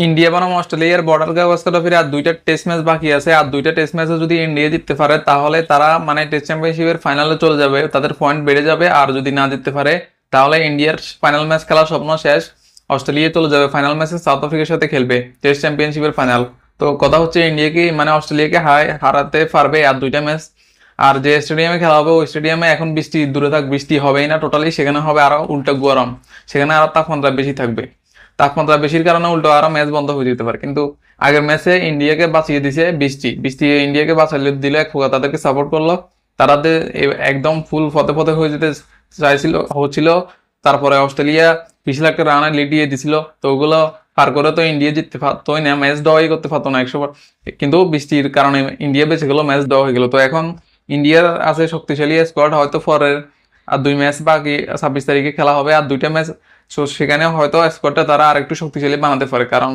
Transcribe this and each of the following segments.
India বনাম অস্ট্রেলিয়ার border Gavaskar ফিরে আর দুইটা টেস্ট ম্যাচ বাকি আছে। আর দুইটা টেস্ট ম্যাচে যদি ইন্ডিয়া জিততে পারে তাহলে তারা মানে টেস্ট চ্যাম্পিয়নশিপের ফাইনালে চলে যাবে, তাদের পয়েন্ট বেড়ে যাবে। আর যদি না জিততে পারে তাহলে ইন্ডিয়ার ফাইনাল ম্যাচ খেলার স্বপ্ন শেষ। অস্ট্রেলিয়া চলে যাবে ফাইনাল ম্যাচে, সাউথ আফ্রিকার সাথে খেলবে টেস্ট চ্যাম্পিয়নশিপের ফাইনাল। তো কথা হচ্ছে ইন্ডিয়া কি মানে অস্ট্রেলিয়াকে হারাতে পারবে আর দুইটা ম্যাচ? আর যে স্টেডিয়ামে খেলা হবে ওই স্টেডিয়ামে এখন বৃষ্টি দূরে থাক, বৃষ্টি হবেই না টোটালি, সেখানে হবে আরো উল্টো গরম, সেখানে আরো তাপমাত্রা বেশি থাকবে। তাপমাত্রা বেশির কারণে উল্টো আরো ম্যাচ বন্ধ হয়ে যেতে পারে। কিন্তু আগের ম্যাচে ইন্ডিয়াকে বাঁচিয়ে দিছে বৃষ্টি, বৃষ্টি ইন্ডিয়াকে বাঁচাইলে দিলে এক প্রকার তাদেরকে সাপোর্ট করলো। তারা একদম ফুল ফতে ফতে হয়ে যেতে হচ্ছিল। তারপরে অস্ট্রেলিয়া 20 লাখ রানের লিড দিয়ে দিছিল, তো ওগুলো পার করে তো ইন্ডিয়া জিততে পারতোই না, ম্যাচ ড্রই করতে পারতো না 100 বার। কিন্তু বৃষ্টির কারণে ইন্ডিয়া বেঁচে গেলো, ম্যাচ ড্র হয়ে গেল। তো এখন ইন্ডিয়ার আছে শক্তিশালী স্কোয়াড, হয়তো পরের আর দুই ম্যাচ বাকি 26 তারিখে খেলা হবে আর দুইটা ম্যাচ। সো সেখানে হয়তো স্কোয়াডটা তারা আরেকটু শক্তিশালী বানাতে পারে, কারণ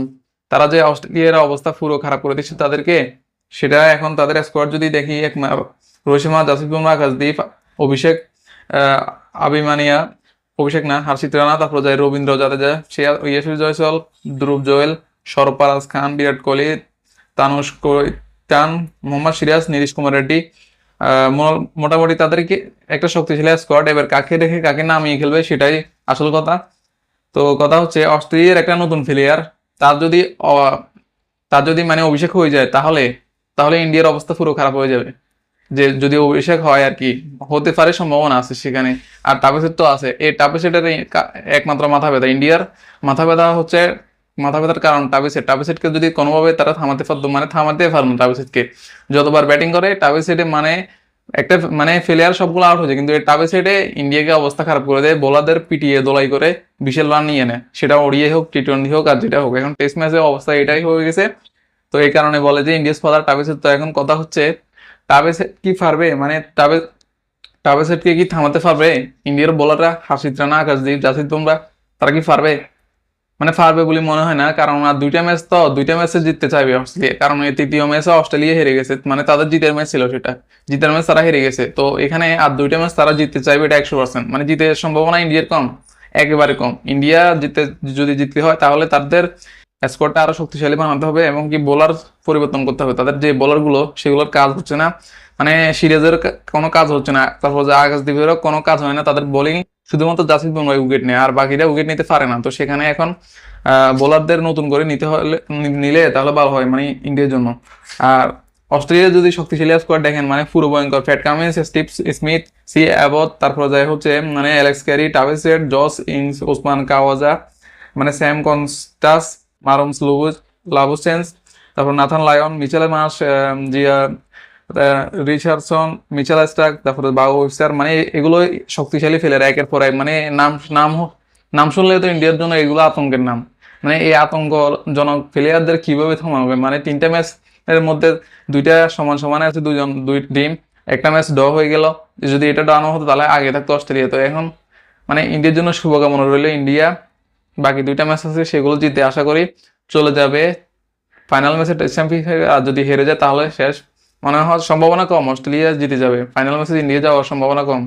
তারা যে অস্ট্রেলিয়ার অবস্থা পুরো খারাপ করে দিচ্ছে তাদেরকে, সেটা এখন তাদের স্কোয়াড যদি দেখি রোহিত শর্মা, জাসপ্রীত বুমরাহ, আকাশদীপ, অভিষেক, আভিমানিয়া, অভিষেক না হার্ষিত রানা, তারপর যায় রবীন্দ্র জাদেজা, ইয়াশোর জয়সওয়াল, ধ্রুব জোয়েল, সরফরাজ খান, বিরাট কোহলি, তানুষ টান, মোহাম্মদ সিরাজ, নীতিশ কুমার রেড্ডি, মোটামুটি তাদেরকে একটা শক্তিশালী স্কোয়াড। এবার কাকে রেখে কাকে নামিয়ে খেলবে সেটাই আসল কথা। তো কথা হচ্ছে অস্ট্রেলিয়ার একটা নতুন প্লেয়ার, তার যদি তার যদি মানে অভিষেক হয়ে যায় তাহলে তাহলে ইন্ডিয়ার অবস্থা পুরো খারাপ হয়ে যাবে। যে যদি অভিষেক হয় আর কি, হতে পারে, সম্ভাবনা আছে সেখানে। আর টাপেসের তো আছে, এই টাপেসেটের একমাত্র মাথা ব্যথা ইন্ডিয়ার। মাথা ব্যথা হচ্ছে, মাথা ব্যথার কারণ টাপেসেটকে যদি কোনোভাবে তারা থামাতে পারতো, মানে থামাতে পারবো না টাপেসেটকে। যতবার ব্যাটিং করে টাপেসেটে মানে একটা মানে প্লেয়ার সবগুলো আউট হয়েছে, কিন্তু এই টাপেসেটে ইন্ডিয়াকে অবস্থা খারাপ করে দেয়, বোলারদের পিটিয়ে দোলাই করে বিশাল রান নিয়ে নেয়, সেটা ওডিআই হোক, টি-20 হোক আর যেটা হোক। এখন টেস্ট ম্যাচের অবস্থা এটাই হয়ে গেছে। তো এই কারণে বলে যে ইন্ডিয়াস ফাদার টাপেসেট। তো এখন কথা হচ্ছে টাপেসেট কি পারবে, মানে টাপেসেটকে কি থামাতে পারবে ইন্ডিয়ার বোলাররা? হার্ষিত রানা, আকাশদীপ, জাসপ্রীত বুমরাহ, তারা কি পারবে? মানে পারবে বলে মনে হয় না, কারণ আর দুইটা ম্যাচে জিততে চাইবে অস্ট্রেলিয়া, কারণ এই তৃতীয় ম্যাচে অস্ট্রেলিয়া হেরে গেছে, মানে তাদের জিতের ম্যাচ ছিল, সেটা জিতের ম্যাচ তারা হেরে গেছে। তো এখানে আর দুইটা ম্যাচ তারা জিততে চাইবে, এটা 100%। মানে জিতের সম্ভাবনা ইন্ডিয়ার কম, একেবারে কম। ইন্ডিয়া যদি জিততে হয় তাহলে তাদের স্কোয়াডটা আরো শক্তিশালী বানাতে হবে এবং কি বোলার পরিবর্তন করতে হবে। তাদের যে বোলার গুলো সেগুলোর কাজ হচ্ছে না, মানে সিরাজের কোনো কাজ হচ্ছে না, তারপর যে আকাশদীপেরও কোনো কাজ হয় না, তাদের বোলিং শুধুমাত্র জাসপ্রীত বুমরাহ উইকেট নেয় আর বাকিরা উইকেট নিতে পারে না। তো সেখানে এখন বোলারদের নতুন করে নিলে তাহলে ভালো হয় মানে ইন্ডিয়ার জন্য। আর অস্ট্রেলিয়া যদি শক্তিশালী স্কোয়াড দেখেন, মানে পুরো ভয়ঙ্কর, Pat Cummins, Steve Smith, C Abbott, তারপর যায় হচ্ছে মানে অ্যালেক্স ক্যারি, টাভেসেট, জস ইংস, ওসমান কাওয়াজা, মানে স্যাম কনস্টাস, মারমস লাবুসেন্স, তারপর Nathan Lyon, Mitchell Marsh, Jhye Richardson, Mitchell Starc, তারপরে বাবু ওয়েবস্টার, মানে এগুলো শক্তিশালী প্লেয়ার একের পর এক। মানে নাম নাম নাম শুনলে তো ইন্ডিয়ার জন্য এগুলো আতঙ্কের নাম। মানে এই আতঙ্কজনক প্লেয়ারদের কিভাবে থামাবে? মানে তিনটা ম্যাচ এর মধ্যে দুইটা সমান সমান আছে, দুই টিম, একটা ম্যাচ ড্র হয়ে গেল। যদি এটা ড্র না হতো তাহলে আগে থাকতো অস্ট্রেলিয়া। তো এখন মানে ইন্ডিয়ার জন্য শুভকামনা রইল। ইন্ডিয়া বাকি দুইটা ম্যাচ আছে সেগুলো জিতে আশা করি চলে যাবে ফাইনাল ম্যাচে টেস্ট চ্যাম্পিয়ন। আর যদি হেরে যায় তাহলে শেষ। মনে হয় সম্ভাবনা কম অস্ট্রেলিয়া জিতে যাবে, ফাইনাল ম্যাচে ইন্ডিয়া যাওয়ার সম্ভাবনা কম।